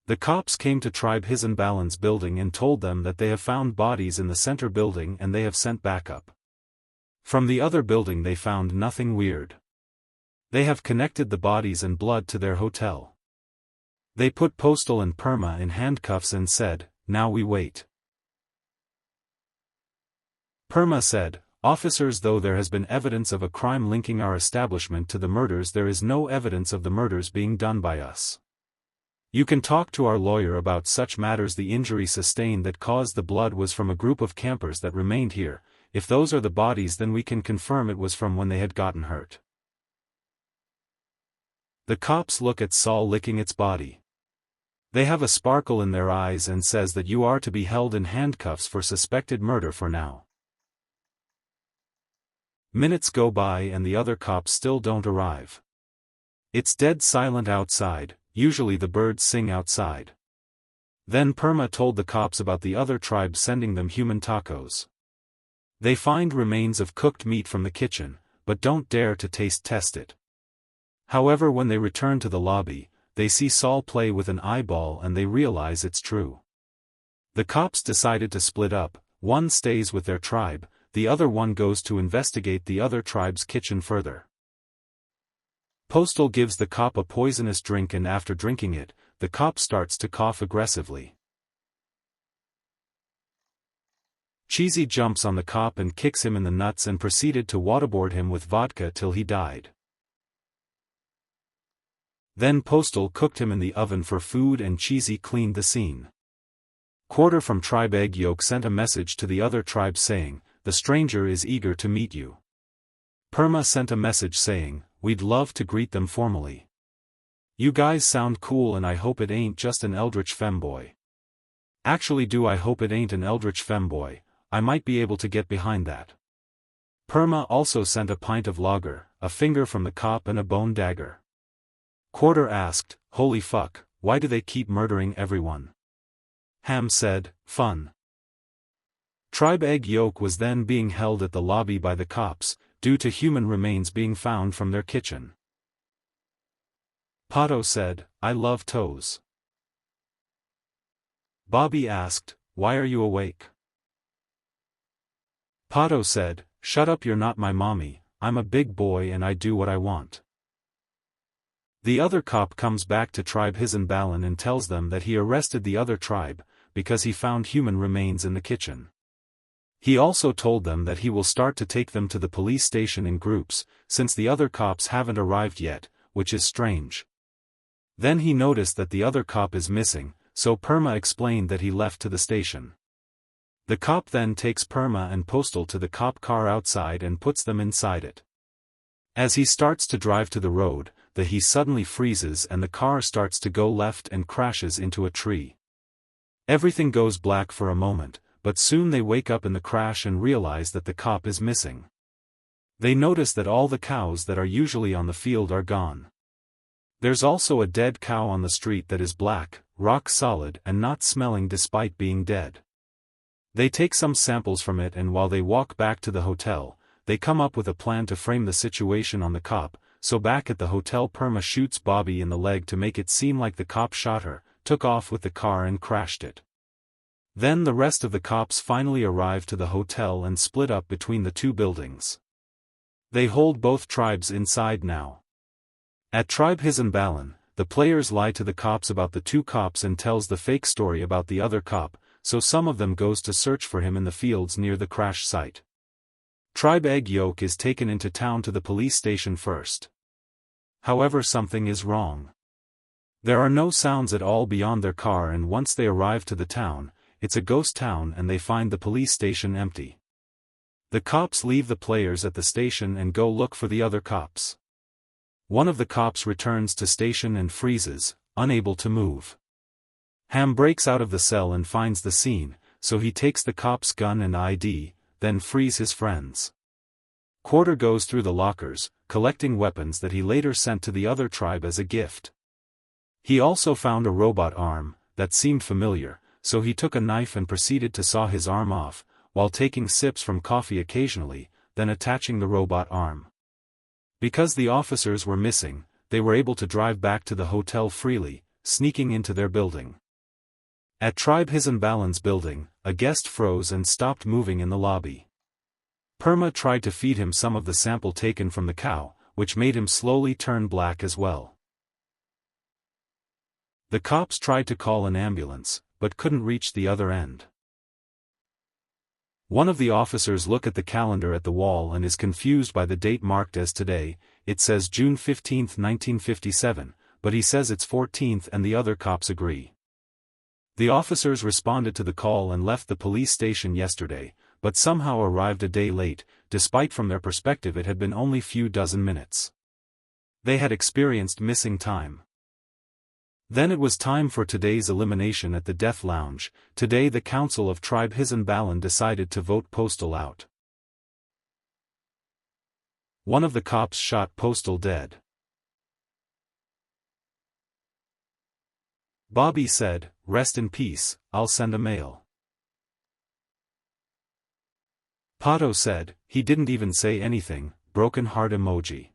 The cops came to Tribe Hisenbalen's building and told them that they have found bodies in the center building and they have sent backup. From the other building they found nothing weird. They have connected the bodies and blood to their hotel. They put Postal and Perma in handcuffs and said, "Now we wait." Perma said, "Officers, though there has been evidence of a crime linking our establishment to the murders, there is no evidence of the murders being done by us. You can talk to our lawyer about such matters. The injury sustained that caused the blood was from a group of campers that remained here. If those are the bodies, then we can confirm it was from when they had gotten hurt." The cops look at Saul licking its body. They have a sparkle in their eyes and says that you are to be held in handcuffs for suspected murder for now. Minutes go by and the other cops still don't arrive. It's dead silent outside. Usually the birds sing outside. Then Perma told the cops about the other tribe sending them human tacos. They find remains of cooked meat from the kitchen, but don't dare to taste test it. However, when they return to the lobby, they see Saul play with an eyeball and they realize it's true. The cops decided to split up. One stays with their tribe, the other one goes to investigate the other tribe's kitchen further. Postal gives the cop a poisonous drink and after drinking it, the cop starts to cough aggressively. Cheesy jumps on the cop and kicks him in the nuts and proceeded to waterboard him with vodka till he died. Then Postal cooked him in the oven for food and Cheesy cleaned the scene. Quarter from Tribe Egg Yolk sent a message to the other tribe saying, "The stranger is eager to meet you." Perma sent a message saying, "We'd love to greet them formally. You guys sound cool and I hope it ain't just an eldritch femboy. Actually, do I hope it ain't an eldritch femboy, I might be able to get behind that." Perma also sent a pint of lager, a finger from the cop and a bone dagger. Quarter asked, "Holy fuck, why do they keep murdering everyone?" Ham said, "Fun." Tribe Egg Yolk was then being held at the lobby by the cops, due to human remains being found from their kitchen. Pato said, "I love toes." Bobby asked, "Why are you awake?" Pato said, "Shut up, you're not my mommy, I'm a big boy and I do what I want." The other cop comes back to Tribe Hisenbalen and tells them that he arrested the other tribe, because he found human remains in the kitchen. He also told them that he will start to take them to the police station in groups, since the other cops haven't arrived yet, which is strange. Then he noticed that the other cop is missing, so Perma explained that he left to the station. The cop then takes Perma and Postal to the cop car outside and puts them inside it. As he starts to drive to the road, he suddenly freezes and the car starts to go left and crashes into a tree. Everything goes black for a moment, but soon they wake up in the crash and realize that the cop is missing. They notice that all the cows that are usually on the field are gone. There's also a dead cow on the street that is black, rock solid and not smelling despite being dead. They take some samples from it and while they walk back to the hotel, they come up with a plan to frame the situation on the cop, so back at the hotel Perma shoots Bobby in the leg to make it seem like the cop shot her, took off with the car and crashed it. Then the rest of the cops finally arrive to the hotel and split up between the two buildings. They hold both tribes inside now. At Tribe Hisenbalen, the players lie to the cops about the two cops and tells the fake story about the other cop, so some of them goes to search for him in the fields near the crash site. Tribe Egg Yolk is taken into town to the police station first. However, something is wrong. There are no sounds at all beyond their car and once they arrive to the town, it's a ghost town and they find the police station empty. The cops leave the players at the station and go look for the other cops. One of the cops returns to station and freezes, unable to move. Ham breaks out of the cell and finds the scene, so he takes the cop's gun and ID, then frees his friends. Quarter goes through the lockers, collecting weapons that he later sent to the other tribe as a gift. He also found a robot arm, that seemed familiar, so he took a knife and proceeded to saw his arm off, while taking sips from coffee occasionally, then attaching the robot arm. Because the officers were missing, they were able to drive back to the hotel freely, sneaking into their building. At Tribe Hisnbalin's building, a guest froze and stopped moving in the lobby. Perma tried to feed him some of the sample taken from the cow, which made him slowly turn black as well. The cops tried to call an ambulance, but couldn't reach the other end. One of the officers look at the calendar at the wall and is confused by the date marked as today. It says June 15, 1957, but he says it's 14th and the other cops agree. The officers responded to the call and left the police station yesterday, but somehow arrived a day late, despite from their perspective it had been only few dozen minutes. They had experienced missing time. Then it was time for today's elimination at the Death Lounge. Today the Council of Tribe Hisnbalin decided to vote Postal out. One of the cops shot Postal dead. Bobby said, "Rest in peace, I'll send a mail." Pato said, "He didn't even say anything," broken heart emoji.